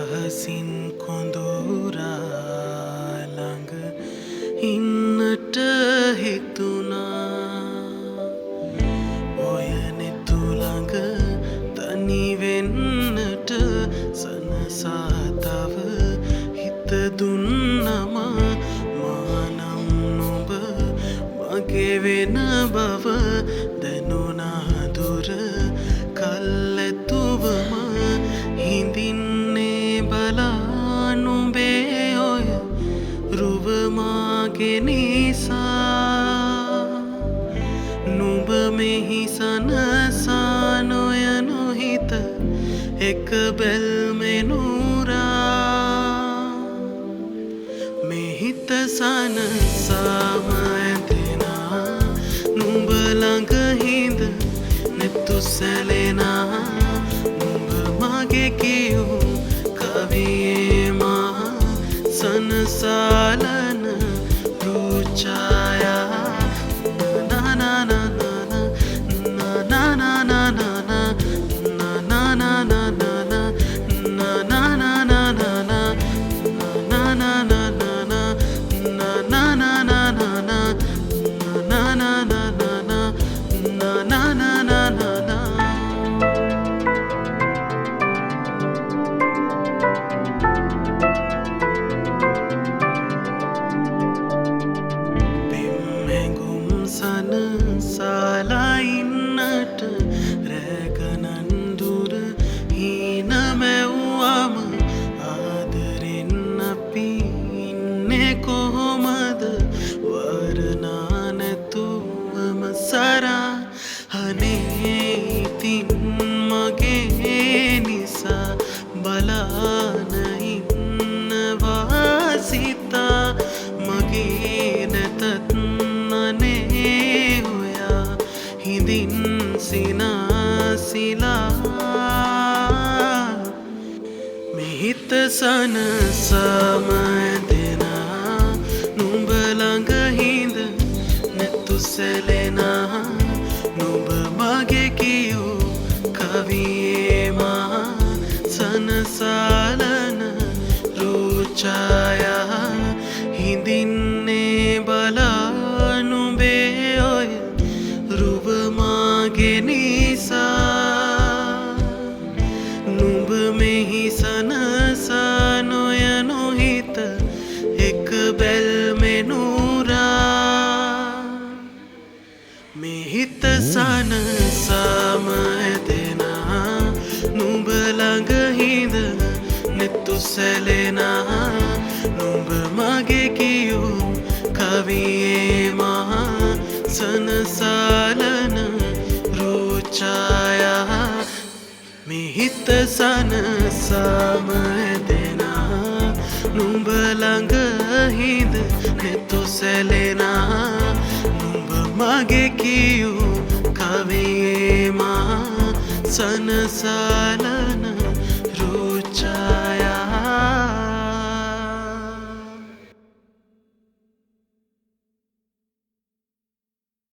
අහසින් කොඳුරා ළඟ ඉන්නට හිතුණා. ඔය නෙතු ළඟ තනි වෙන්නට සනසා තව හිත දුන්නම මානම් නුඹ මගේ වෙන බව දැනුණා දුර කල්ැතුවම හිඳින්නේ බලා නුඹේ ඔය රුව මාගේ නිසා. නුඹ මෙහි සනසා නොයනු හිත එක බැල්මෙනුරා. මෙහිත සනසාම ඇදෙනා නුඹ ළඟ හිඳ නෙතු සැලෙනා. නුඹ මගේ කියූ කවියේ මා සනසාලන රූචායා. සනසාලා ඉන්නට රැගනන් දුර හීන මැව්වම ආදරෙන් අපි ඉන්නේ කොහොමද වරනා නැතුවම සරා. අනේ ඉතින් මගේ නිසා බලාන ඉන්නවා සිතා. මගේ නැතත් හිඳින් සිනාසිලා. මෙහිත සනසාම ඇදෙනා නුඹ ළඟ හිඳ නෙතු සැලෙනා. නුඹ මගේ කියූ කවියේ මා සනසාලන රූචායා. හිඳින්නේ බලා නුඹේ ඔය රුව මාගේ නිසා. නුඹ මෙහි සනසා නොයනු හිත එක බැල්මෙනුරා. මෙහිත සනසාම ඇදෙනා නුඹ ළඟ හිඳ නෙතු සැලෙනා. නුඹ මගේ කියූ කවියේ මා සනසාලන රූචායා. මෙහිත සනසාම ඇදෙනා නුඹ ළඟ හිඳ නෙතු සැලෙනා. නුඹ මගේ කියූ කවියේ මා සනසාලන රූචායා.